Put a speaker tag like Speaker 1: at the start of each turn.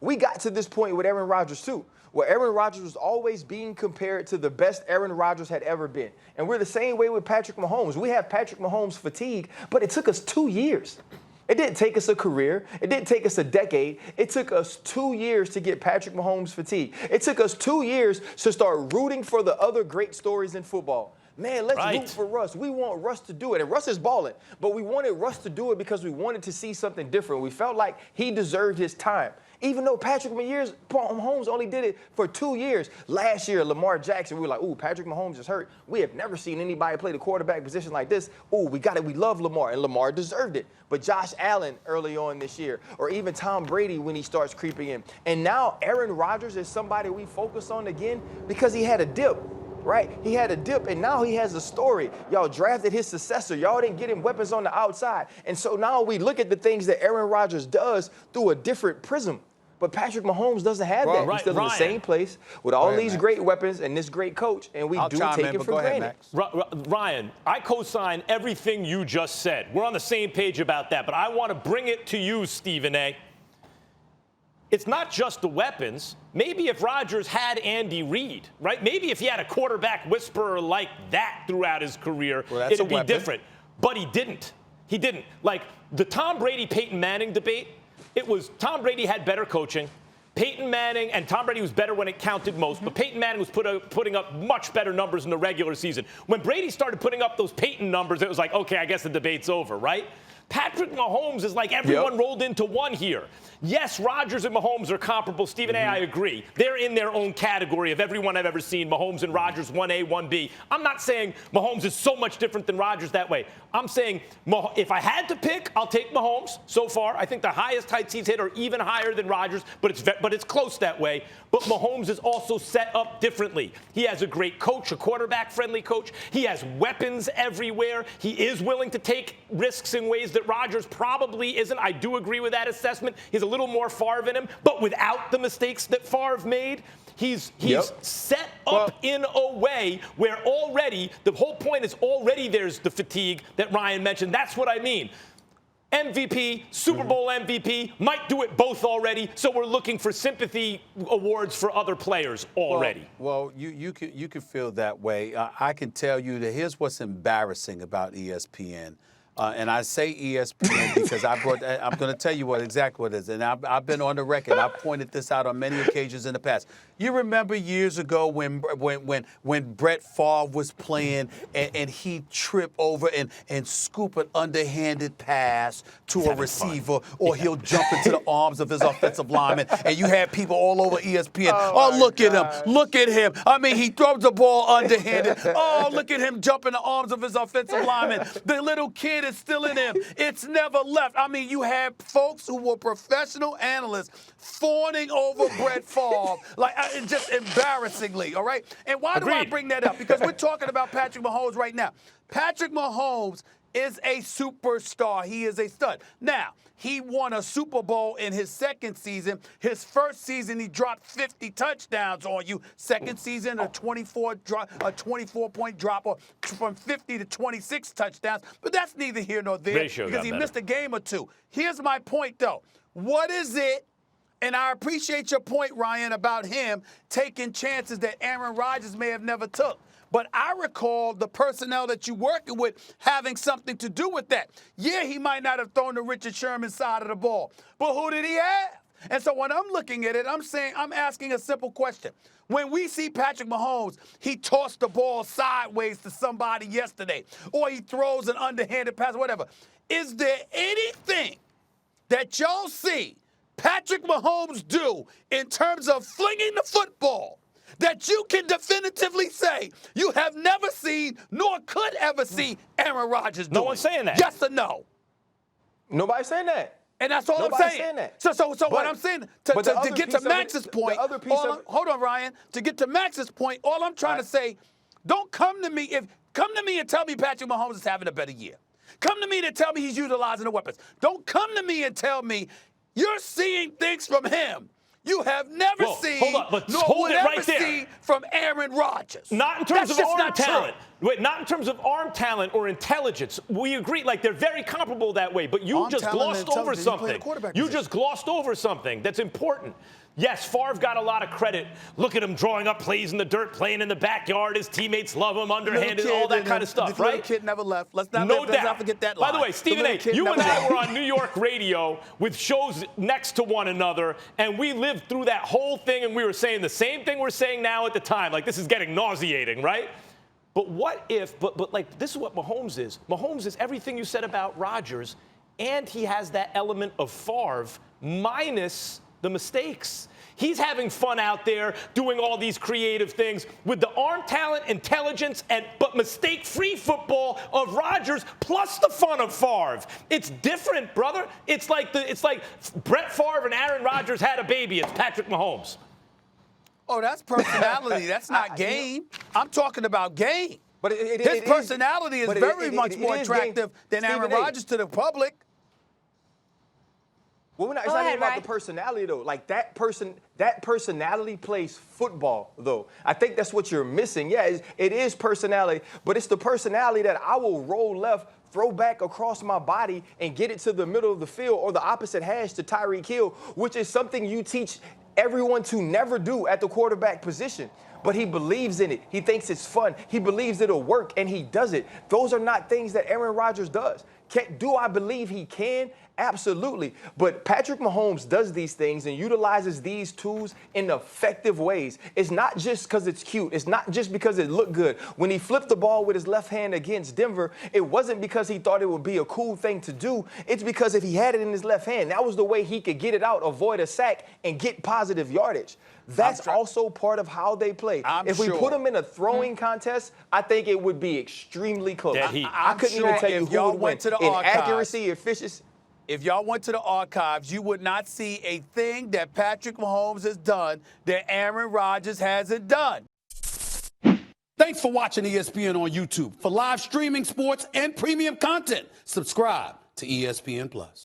Speaker 1: we got to this point with Aaron Rodgers too, where Aaron Rodgers was always being compared to the best Aaron Rodgers had ever been. And we're the same way with Patrick Mahomes. We have Patrick Mahomes fatigue, but it took us 2 years. It didn't take us a career. It didn't take us a decade. It took us 2 years to get Patrick Mahomes fatigue. It took us 2 years to start rooting for the other great stories in football. Man, let's root for Russ. We want Russ to do it. And Russ is balling. But we wanted Russ to do it because we wanted to see something different. We felt like he deserved his time. Even though Patrick Mahomes only did it for 2 years. Last year, Lamar Jackson, we were like, ooh, Patrick Mahomes is hurt. We have never seen anybody play the quarterback position like this. Ooh, we got it. We love Lamar. And Lamar deserved it. But Josh Allen early on this year, or even Tom Brady when he starts creeping in. And now Aaron Rodgers is somebody we focus on again because he had a dip. Right? He had a dip, and now he has a story. Y'all drafted his successor. Y'all didn't get him weapons on the outside. And so now we look at the things that Aaron Rodgers does through a different prism. But Patrick Mahomes doesn't have that. He's still in the same place with all these great weapons and this great coach, and we do take it for granted.
Speaker 2: Ryan, I co-sign everything you just said. We're on the same page about that, but I want to bring it to you, Stephen A. It's not just the weapons. Maybe if Rodgers had Andy Reid, right? Maybe if he had a quarterback whisperer like that throughout his career, it'd be different. But he didn't. He didn't. Like the Tom Brady-Peyton Manning debate, it was Tom Brady had better coaching. Peyton Manning, and Tom Brady was better when it counted most, but Peyton Manning was putting up much better numbers in the regular season. When Brady started putting up those Peyton numbers, it was like, okay, I guess the debate's over, right? Patrick Mahomes is like everyone rolled into one here. Yes, Rodgers and Mahomes are comparable. Stephen A., I agree. They're in their own category of everyone I've ever seen. Mahomes and Rodgers, 1A, 1B. I'm not saying Mahomes is so much different than Rodgers that way. I'm saying if I had to pick, I'll take Mahomes so far. I think the highest heights he's hit are even higher than Rodgers, but it's close that way. But Mahomes is also set up differently. He has a great coach, a quarterback-friendly coach. He has weapons everywhere. He is willing to take risks in ways that Rodgers probably isn't. I do agree with that assessment. He's a little more Favre in him, but without the mistakes that Favre made, he's set up in a way where already, the whole point is already there's the fatigue that Ryan mentioned. That's what I mean. MVP, Super Bowl MVP, might do it both already, so we're looking for sympathy awards for other players already.
Speaker 3: Well, you could feel that way. I can tell you that here's what's embarrassing about ESPN. And I say ESPN because I'm going to tell you exactly what it is. And I've been on the record. I've pointed this out on many occasions in the past. You remember years ago when Brett Favre was playing and he tripped over and scoop an underhanded pass to a receiver, or he'll jump into the arms of his offensive lineman, and you had people all over ESPN. Oh, look at him. Look at him. I mean, he throws the ball underhanded. Oh, look at him jump in the arms of his offensive lineman. The little kid is still in him. It's never left. I mean, you had folks who were professional analysts fawning over Brett Favre, like just embarrassingly, all right? And why do I bring that up? Because we're talking about Patrick Mahomes right now. Patrick Mahomes is a superstar. He is a stud. Now, he won a Super Bowl in his second season. His first season, he dropped 50 touchdowns on you. Second season, a 24-point drop, or from 50 to 26 touchdowns. But that's neither here nor there because he missed a game or two. Here's my point, though. What is it? And I appreciate your point, Ryan, about him taking chances that Aaron Rodgers may have never took. But I recall the personnel that you're working with having something to do with that. Yeah, he might not have thrown the Richard Sherman side of the ball, but who did he have? And so when I'm looking at it, I'm asking a simple question. When we see Patrick Mahomes, he tossed the ball sideways to somebody yesterday, or he throws an underhanded pass, whatever. Is there anything that y'all see Patrick Mahomes do in terms of flinging the football that you can definitively say you have never seen nor could ever see Aaron Rodgers do?
Speaker 2: No one's saying that.
Speaker 3: Yes or no?
Speaker 1: Nobody's saying that.
Speaker 3: And that's all I'm saying. So what I'm saying, to get to Max's point, hold on, Ryan. To get to Max's point, all I'm trying to say, don't come to me and tell me Patrick Mahomes is having a better year. Come to me to tell me he's utilizing the weapons. Don't come to me and tell me you're seeing things from him you have never seen, nor will ever see from Aaron Rodgers.
Speaker 2: Not in terms of arm talent. Wait, not in terms of arm talent or intelligence. We agree, like they're very comparable that way. But you
Speaker 4: Arm
Speaker 2: just
Speaker 4: talent and
Speaker 2: glossed over
Speaker 4: intelligence, he played
Speaker 2: something.
Speaker 4: the quarterback
Speaker 2: You
Speaker 4: position.
Speaker 2: just glossed over something that's important. Yes, Favre got a lot of credit. Look at him drawing up plays in the dirt, playing in the backyard. His teammates love him, underhanded, all that kind of stuff,
Speaker 4: the
Speaker 2: right?
Speaker 4: little kid never left. Let's not forget that
Speaker 2: By
Speaker 4: line.
Speaker 2: the way, Stephen A., you and I were on New York radio with shows next to one another, and we lived through that whole thing, and we were saying the same thing we're saying now at the time. Like, this is getting nauseating, right? But what if, but like, this is what Mahomes is. Mahomes is everything you said about Rodgers, and he has that element of Favre minus the mistakes. He's having fun out there doing all these creative things with the arm talent, intelligence, but mistake-free football of Rodgers plus the fun of Favre. It's different, brother. It's like Brett Favre and Aaron Rodgers had a baby. It's Patrick Mahomes.
Speaker 3: Oh, that's personality. That's not game. I'm talking about game.
Speaker 1: But
Speaker 3: His personality is very much more attractive than Aaron Rodgers to the public.
Speaker 1: Well, it's not even about the personality, though. Like, that personality plays football, though. I think that's what you're missing. Yeah, it is personality, but it's the personality that I will roll left, throw back across my body, and get it to the middle of the field or the opposite hash to Tyreek Hill, which is something you teach everyone to never do at the quarterback position. But he believes in it. He thinks it's fun. He believes it'll work, and he does it. Those are not things that Aaron Rodgers does. Do I believe he can? Absolutely. But Patrick Mahomes does these things and utilizes these tools in effective ways. It's not just because it's cute. It's not just because it looked good. When he flipped the ball with his left hand against Denver, it wasn't because he thought it would be a cool thing to do. It's because if he had it in his left hand, that was the way he could get it out, avoid a sack, and get positive yardage. That's also part of how they play. If we put them in a throwing contest, I think it would be extremely close. I couldn't even tell you who would win in accuracy, efficiency.
Speaker 3: If y'all went to the archives, you would not see a thing that Patrick Mahomes has done that Aaron Rodgers hasn't done.
Speaker 5: Thanks for watching ESPN on YouTube. For live streaming, sports, and premium content, subscribe to ESPN+.